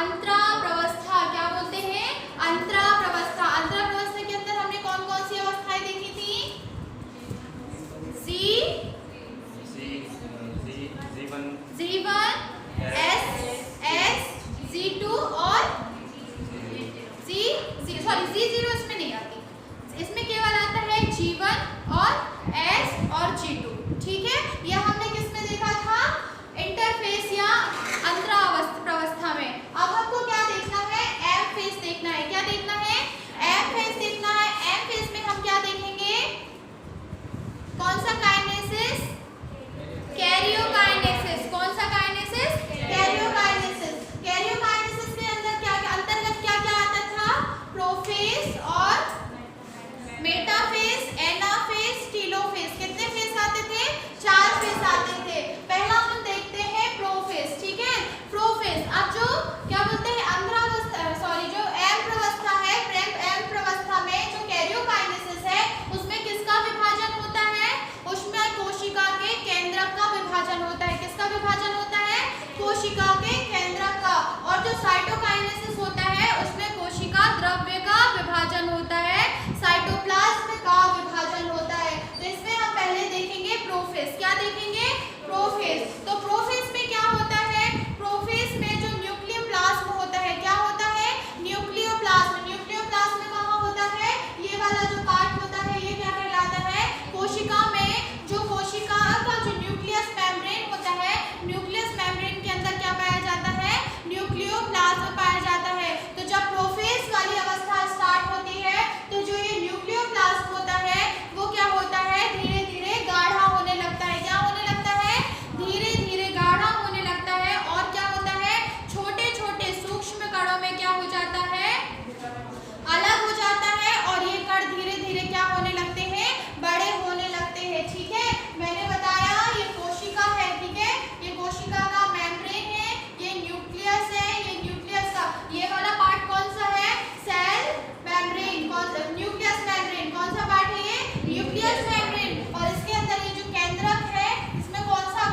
अंतराप्रवस्था, क्या बोलते हैं? अंतराप्रवस्था। अंतराप्रवस्था के अंदर हमने कौन कौन सी अवस्थाएं देखी थी? Z1, S, Z2 और Z0 इसमें नहीं आती, इसमें केवल आता है G1 और S और G2। ठीक है, यह हमने किसमें देखा था? इंटरफेस या अंतराप्रवस्था में। अब हमको क्या देखना है? एम फेस देखना है। क्या देखना है? एम फेस देखना है। एम फेस में हम क्या देखेंगे? कौन सा काइनेसिस? कैरियोकाइनेसिस। कौन सा काइनेसिस? कैरियोकाइनेसिस। कैरियोकाइनेसिस के अंदर क्या अंतर्गत क्या क्या आता था? प्रोफेस और मेटाफेस, एनाफेस, टीलोफेस। कितने फेस आते थे? 4 फेस आते थे। पहला हम देखते हैं प्रोफेस। ठीक है, प्रोफेस। अब जो क्या बोलते हैं जो एम प्रवस्था है, एम प्रवस्था में जो कैरियोकाइनेसिस है उसमें किसका विभाजन होता है? उसमें कोशिका के केंद्रक का विभाजन होता है। किसका विभाजन होता है? कोशिका के केंद्रक का। और जो साइटोकाइनेसिस होता है उसमें कोशिका द्रव्य का विभाजन होता है, साइटोप्लाज्म का विभाजन होता है। तो इसमें हम पहले देखेंगे प्रोफेस। क्या देखेंगे? प्रोफेस। तो प्रोफेस में क्या होता है? प्रोफेस में जो न्यूक्लियोप्लाज्म होता है, क्या होता है? न्यूक्लियोप्लाज्म। न्यूक्लियोप्लाज्म कहाँ होता है? ये वाला जो पार्ट होता है ये क्या कहलाता है? कोशिका में जो कोशिका का जो न्यूक्लियस मेम्ब्रेन होता है, न्यूक्लियस मेम्ब्रेन के अंदर क्या पाया जाता है? न्यूक्लियोप्लाज्म पाया जाता है। तो जब प्रोफेस वाली अवस्था स्टार्ट होती है तो जो ये न्यूक्लियोप्लाज्म होता है वो क्या होता है? धीरे धीरे गाढ़ा होने लगता है। क्या होने लगता है? धीरे धीरे गाढ़ा होने लगता है। और क्या होता है? छोटे छोटे सूक्ष्म कणों में क्या हो जाता है? अलग हो जाता है। और ये कण धीरे धीरे क्या होने लगते हैं? बड़े होने लगते हैं। ठीक है, मैंने बताया ये कोशिका है। ठीक है, ये कोशिका का मेम्ब्रेन है, ये न्यूक्लियस है, ये न्यूक्लियस का ये वाला पार्ट कौन सा है? Cell membrane. न्यूक्लियस मेम्ब्रेन कौन सा पार्ट है? ये न्यूक्लियस मेम्ब्रेन। और इसके अंदर ये जो केंद्रक है इसमें कौन सा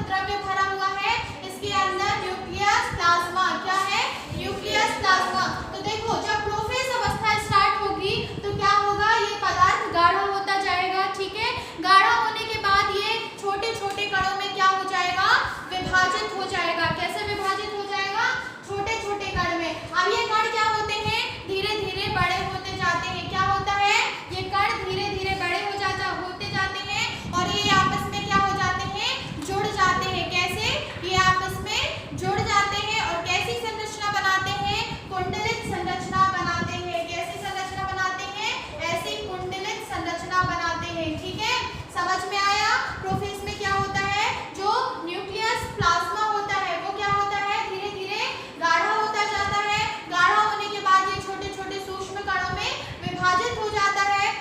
द्रव्य भरा हुआ है? इसके अंदर न्यूक्लियस प्लाज्मा। क्या है? Nucleus plasma. तो देखो जब प्रोफेस अवस्था स्टार्ट होगी तो क्या होगा? ये पदार्थ गाढ़ा होता जाएगा। ठीक है, गाढ़ा होने के बाद ये छोटे छोटे कणों में क्या हो जाएगा? विभाजित हो जाएगा। कैसे विभाजित हो जाएगा? छोटे छोटे कण में। अब ये कण क्या होते हैं? धीरे धीरे बड़े होते जाते हैं। क्या होता है? ये कण धीरे धीरे बड़े होते जाते हैं और ये आपस में क्या हो जाते हैं? जुड़ जाते हैं। कैसे? ये आपस में जुड़ जाते हैं और कैसी संरचना बनाते हैं? कुंडलित संरचना बनाते हैं। कैसी संरचना बनाते हैं? ऐसी कुंडलित संरचना बनाते हैं। ठीक है, समझ में आया? प्रोफेस में क्या होता है? जो न्यूक्लियस प्लाज्मा होता है वो क्या होता है? धीरे धीरे गाढ़ा होता जाता है। गाढ़ा होने के बाद ये छोटे छोटे सूक्ष्म कणों में विभाजित हो जाता है।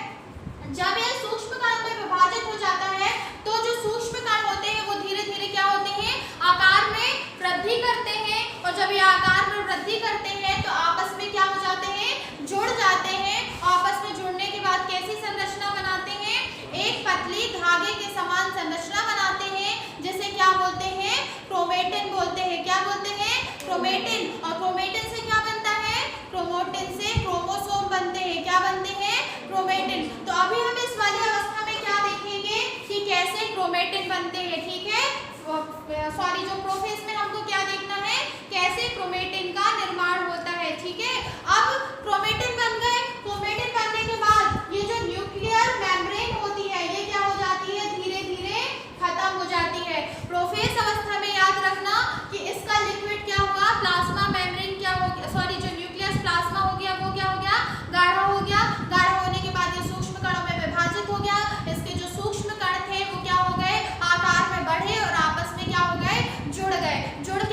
जब ये सूक्ष्म कणों में विभाजित हो जाता है तो जो सूक्ष्म कण होते हैं वो धीरे धीरे क्या होते हैं? आकार में वृद्धि करते हैं। और जब ये आकार में वृद्धि करते हैं तो आपस में क्या हो जाते हैं? जुड़ जाते हैं। आपस में जुड़ने के बाद कैसी संरचना बनाते हैं? एक पतली धागे के समान संरचना बनाते हैं, जिसे क्या बोलते हैं? क्रोमेटिन बोलते हैं। क्या बोलते हैं? क्रोमेटिन। और क्रोमेटिन से क्या बनता है? क्रोमेटिन से क्रोमोसोम बनते हैं। क्या बनते हैं? क्रोमेटिन। तो अभी हम इस वाली अवस्था में क्या देखेंगे कि कैसे क्रोमेटिन बनते हैं। ठीक है, जो प्रोफेस में हमको क्या देखना है? कैसे क्रोमेटिन का निर्माण होता है। ठीक है, अब क्रोमेटिन बन गए। क्रोमेटिन बनने के बाद ये जो न्यूक्लियर मेम्ब्रेन होती है ये क्या हो जाती है? धीरे धीरे खत्म हो जाती है। प्रोफेस अवस्था में याद रखना कि इसका लिक्विड क्या हुआ? प्लाज्मा मेम्ब्रेन क्या हो गया? जो न्यूक्लियस प्लाज्मा हो गया वो क्या हो गया? गाढ़ा हो गया। गाढ़ा होने के बाद ये सूक्ष्म कणों में विभाजित हो गया। इसके जो सूक्ष्म कण थे वो क्या हो गए? आकार में बढ़े और आपस में क्या हो गए? जुड़ गए। जुड़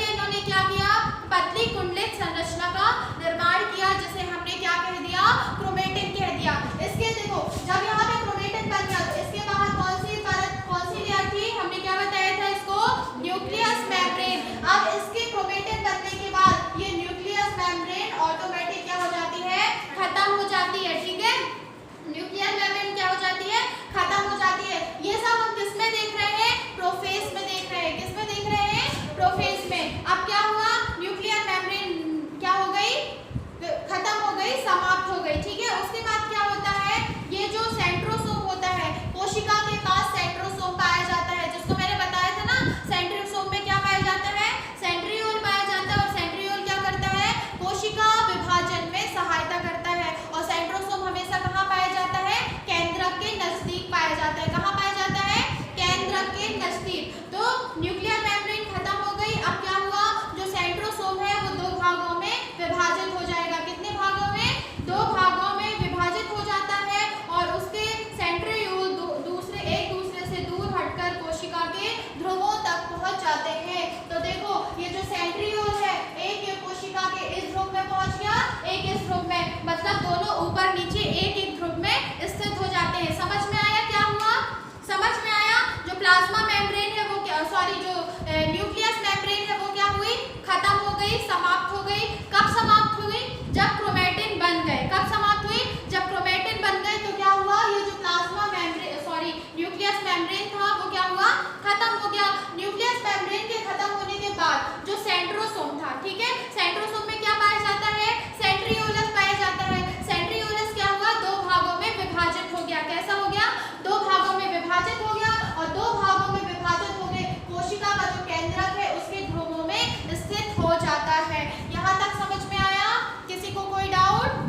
कोशिका के पास सेंट्रोसोम पाया जाता है, जिसको मैंने बताया था ना, सेंट्रोसोम में क्या पाया जाता है, सेंट्रियोल पाया जाता है। और सेंट्रियोल क्या करता है, कोशिका विभाजन में सहायता करता है। और सेंट्रोसोम हमेशा कहाँ पाया जाता है, केंद्रक के नजदीक पाया जाता है। कहाँ पाया जाता है, केंद्रक के नजदीक। तो न्यूक्लियर मेम्ब्रेन खत्म हो गई। अब क्या हुआ, जो सेंट्रोसोम है वो दो भागों में विभाजित हो जाएगा। कितने भागों में, दो भागों में विभाजित हो जाता है। और उसके सेंट्रियोल एक दूसरे से दूर हटकर कोशिका के ध्रुवों तक पहुंच जाते हैं। तो देखो ये जो सेंट्रियोल है, एक ये कोशिका के इस ध्रुव में पहुंच गया, एक इस ध्रुव में, मतलब दोनों ऊपर नीचे एक एक ध्रुव में स्थित हो जाते हैं। समझ में आया क्या हुआ, समझ में आया। जो प्लाज्मा मेम्ब्रेन है वो क्या, सॉरी जो न्यूक्लियस मेम्ब्रेन है वो क्या हुई, खत्म हो गई, समाप्त हो गई। कब समाप्त हुई, जब क्रोमैटिन बन गए। कब समाप्त हुई, जब क्रोमैटिन बन गए। तो क्या हुआ, ये जो plasma membrane, sorry nucleus membrane था वो क्या हुआ, खत्म हो गया। न्यूक्लियस मेम्ब्रेन के खत्म होने के बाद जो सेंट्रोसोम था, ठीक है, सेंट्रोसोम में क्या पाया जाता है, सेंट्रियोलस पाया जाता है। सेंट्रियोलस क्या हुआ, दो भागों में विभाजित हो गया। कैसा हो गया, दो भागों में विभाजित हो गया। और दो भागों में विभाजित हो गए, कोशिका का जो केंद्रक है उसके ध्रुवों में स्थित हो जाता है। यहाँ तक समझ में आया, किसी को कोई डाउट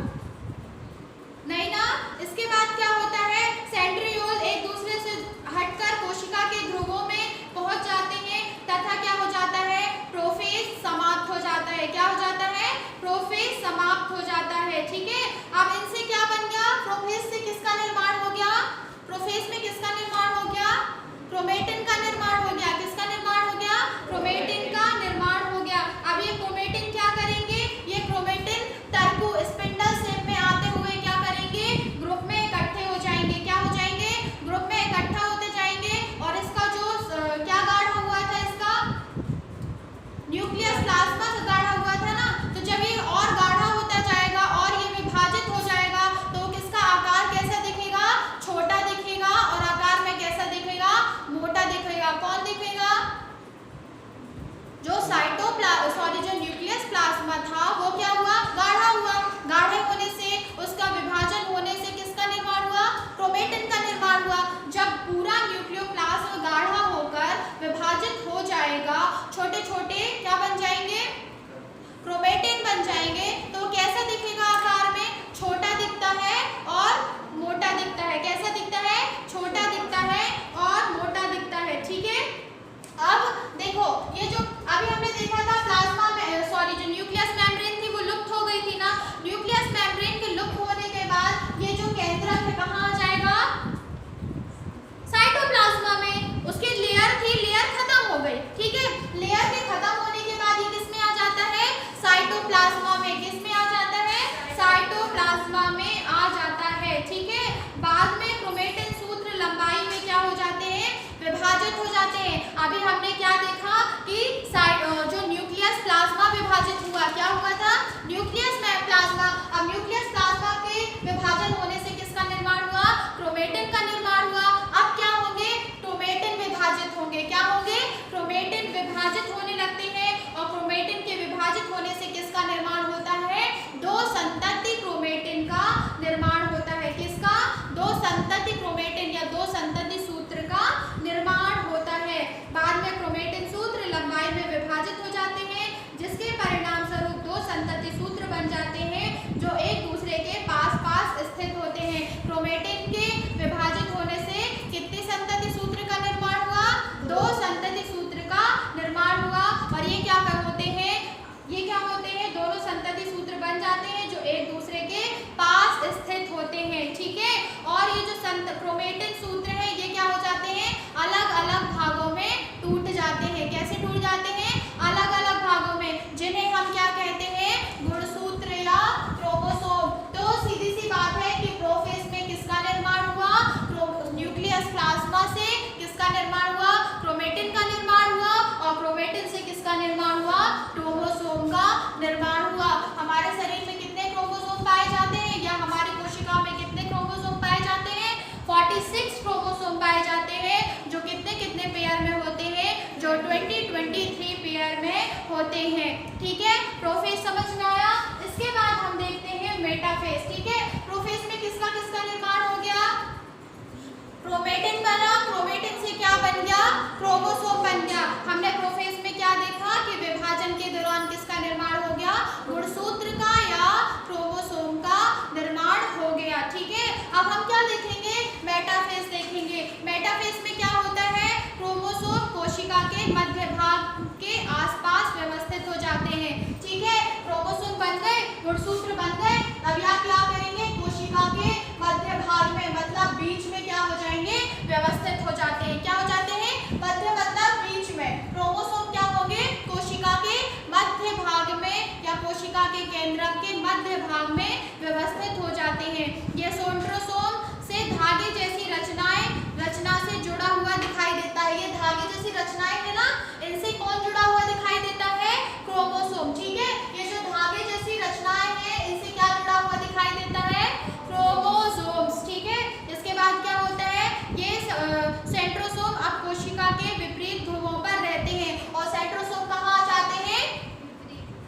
नहीं ना। इसके बाद क्या होता है, सेंट्रियोल एक दूसरे से हटकर कोशिका के ध्रुवों में पहुंच जाते हैं तथा क्या हो जाता है, प्रोफेज समाप्त हो जाता है। क्या हो जाता है, प्रोफेज समाप्त हो जाता है। ठीक है, अब इनसे क्या बन गया, प्रोफेज से किसका निर्माण हो गया, प्रोफेज में किसका निर्माण हो गया, क्रोमैटिन का निर्माण हो गया। किसका निर्माण हो गया, क्रोमैटिन का निर्माण हो गया। अब ये क्रोमैटिन क्या करेंगे, ये क्रोमैटिन टर्बो स्पिंडल शेप में आते हुए क्या करेंगे, ग्रुप में इकट्ठे हो जाएंगे। क्या हो जाएंगे, ग्रुप में इकट्ठा होते जाएंगे। और इसका जो क्या गाढ़ा हुआ था, इसका न्यूक्लियस प्लाज्मा से गाढ़ा हुआ था ना, तो जब ये और गाढ़ा होता जाएगा और ये विभाजित हो जाएगा तो किसका आकार कैसा दिखेगा, छोटा दिखेगा। और आकार में कैसा दिखेगा, मोटा दिखेगा। कौन दिखेगा, जो जो न्यूक्लियस प्लाज्मा था वो क्या हुआ, गाढ़ा हुआ। गाढ़े होने से, उसका विभाजन होने से किसका निर्माण हुआ, क्रोमैटिन का निर्माण हुआ। जब पूरा न्यूक्लियोप्लाज्म गाढ़ा होकर विभाजित हो जाएगा, छोटे छोटे क्या बन जाएंगे, क्रोमैटिन बन जाएंगे। तो कैसा दिखेगा, आकार में छोटा दिखता है और मोटा दिखता है। कैसा दिखता है, छोटा दिखता है और मोटा दिखता है। ठीक है, अब देखो ये जो अभी हमने देखा था प्लाज्मा में, सॉरी जो न्यूक्लियस मेम्ब्रेन थी वो लुप्त हो गई थी ना। न्यूक्लियस मेम्ब्रेन के लुप्त होने के बाद ये जो केंद्रक है कहाँ आ जाएगा, साइटोप्लाज्मा में। उसकी लेयर थी, लेयर खत्म हो गई। ठीक है, लेयर के खत्म होने के बाद ये किस में आ जाता है, साइटोप्लाज्मा में। किस में आ जाता है, साइटोप्लाज्मा में आ जाता है। ठीक है, बाद में क्रोमैटिन सूत्र लंबाई में क्या हो जाते हैं, विभाजित हो जाते हैं। अभी हमने क्या देखा कि जो न्यूक्लियस प्लाज्मा विभाजित हुआ, क्या हुआ था, न्यूक्लियस में प्लाज्मा। अब न्यूक्लियस प्लाज्मा के विभाजन होने से किसका निर्माण हुआ, क्रोमैटिन का निर्माण हुआ। अब क्या होंगे, क्रोमैटिन विभाजित होंगे। क्या होंगे, क्रोमैटिन विभाजित होने लगते हैं। और क्रोमैटिन के विभाजित होने से किसका निर्माण होता है, दो संतति क्रोमैटिन का निर्माण होता है। किसका, दो संतति क्रोमैटिन या दो संतति सूत्र का निर्माण होता है। बाद में क्रोमैटिन सूत्र लंबाई में विभाजित हो जाते हैं, जिसके परिणाम स्वरूप दो संतति सूत्र बन जाते हैं जो एक दूसरे के पास पास स्थित होते हैं। क्रोमैटिन के विभाजित होने से कितने संतति सूत्र का निर्माण हुआ, दो संतति सूत्र का निर्माण हुआ। और ये क्या होते हैं, ये क्या होते हैं, दोनों संतति सूत्र बन जाते हैं जो एक दूसरे के पास स्थित होते हैं। ठीक है, और ये जो क्रोमैटिन सूत्र है ये क्या हो जाते हैं, अलग अलग भागों में टूट जाते हैं। कैसे टूट जाते हैं, अलग अलग भागों में, जिन्हें हम क्या कहते हैं, गुणसूत्र या क्रोमोसोम। तो सीधी सी बात है कि प्रोफेज में किसका निर्माण हुआ, न्यूक्लियस प्लाज्मा से किसका निर्माण हुआ, क्रोमैटिन का निर्माण हुआ। और क्रोमैटिन से किसका निर्माण हुआ, क्रोमोसोम का निर्माण हुआ। हमारे शरीर में कितने क्रोमोसोम पाए जाते हैं, या हमारी कोशिका में कितने क्रोमोसोम पाए जाते हैं, 46 क्रोमोसोम पाए जाते हैं, जो कितने कितने पेयर में होते हैं, जो 23 पेयर में होते हैं। ठीक है, प्रोफेज समझ में आया। इसके बाद हम देखते हैं मेटाफेज। ठीक है, प्रोफेज में किसका किसका निर्माण हो गया, क्रोमेटिन बना, क्रोमेटिन से क्या बन गया, क्रोमोसोम बन गया। हमने प्रोफेज में क्या देखा कि विभाजन के दौरान किसका निर्माण हो गया, गुणसूत्र का या क्रोमोसोम का निर्माण हो गया। ठीक है, अब हम क्या देखेंगे, मेटाफेज देखेंगे। मेटाफेज में क्या होता है, क्रोमोसोम कोशिका के मध्य भाग के आसपास व्यवस्थित हो जाते हैं। ठीक है, क्रोमोसोम बन गए, गुणसूत्र बन गए, अब यहाँ क्या करेंगे, कोशिका के मध्य भाग में मतलब बीच में क्या हो जाएंगे, व्यवस्थित हो जाते हैं। क्या हो जाते हैं, मध्य मतलब बीच में। क्रोमोसोम क्या होंगे, कोशिका के मध्य भाग में या कोशिका के केंद्र के मध्य भाग में व्यवस्थित हो जाते हैं। ये सेंट्रोसोम से धागे जैसी रचना से जुड़ा हुआ दिखाई देता है। ये धागे जैसी रचनाएं है ना, इनसे कौन जुड़ा हुआ दिखाई देता है, क्रोमोसोम। ठीक है, ये जो धागे जैसी रचनाएं हैं इनसे क्या जुड़ा हुआ दिखाई देता है, क्रोमोसोम्स। ठीक है, इसके बाद क्या होता है, ये सेंट्रोसोम अब कोशिका के विपरीत ध्रुवों पर रहते हैं। और सेंट्रोसोम कहाँ आ जाते हैं,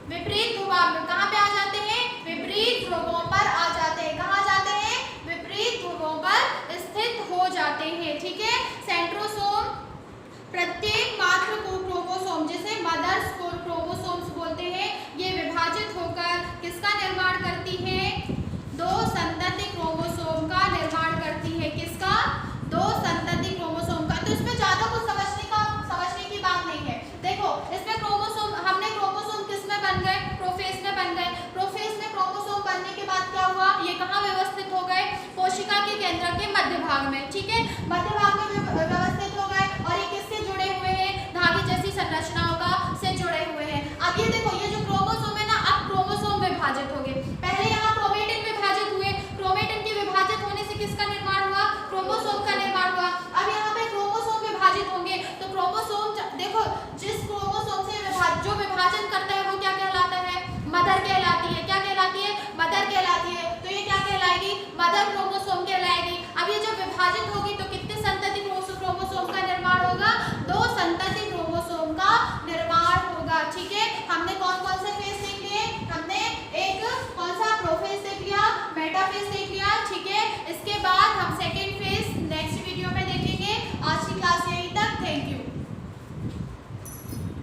विपरीत ध्रुव। कहाँ पे आ जाते हैं, विपरीत ध्रुवों पर आ जाते हैं। कहाँ जाते हैं, विपरीत ध्रुवों पर स्थित हो जाते हैं। ठीक है, सेंट्रोसोम प्रत्येक मात्र को क्रोमोसोम जिसे मदर्स क्रोमोसोम्स बोलते हैं, ये विभाजित होकर किसका निर्माण करती है, दो संतति क्रोमोसोम का निर्माण करती है। किसका, दो संतति क्रोमोसोम का। तो इसमें ज्यादा कुछ समझने की बात नहीं है। देखो इसमें क्रोमोसोम, हमने क्रोमोसोम किस में बन गए, प्रोफेज में बन गए। प्रोफेज में क्रोमोसोम बनने के बाद क्या हुआ, ये कहाँ व्यवस्थित हो गए, कोशिका के केंद्र के मध्य भाग में। ठीक है, मध्य भाग में व्यवस्थित हो गए और ये किससे जुड़े हुए हैं, धागे जैसी संरचनाओं का से जुड़े हुए हैं। अब ये देखो, ये जो क्रोमोसोम है ना, अब क्रोमोसोम विभाजित हो गए। पहले यहाँ क्रोमेटिन विभाजित हुए, क्रोमेटिन के विभाजित होने से किसका निर्माण हुआ, क्रोमोसोम का निर्माण हुआ। अब यहाँ पे क्रोमोसोम विभाजित होंगे तो क्रोमोसोम देखो, जिस क्रोमोसोम से जो विभाजन करता है वो क्या कहलाता है, मदर कहलाती है। क्या कहलाती है, मदर कहलाती है। तो ये क्या कहलाएगी, मदर क्रोमोसोम कहलाएगी। अब ये जब विभाजित होगी तो कितने संतति क्रोमोसोम का निर्माण होगा, दो संतति क्रोमोसोम का निर्माण होगा। ठीक है, हमने कौन कौन से फेज देख लिए, हमने एक कौन सा, प्रोफेज देख लिया, मेटाफेज देख लिया। ठीक है, इसके बाद हम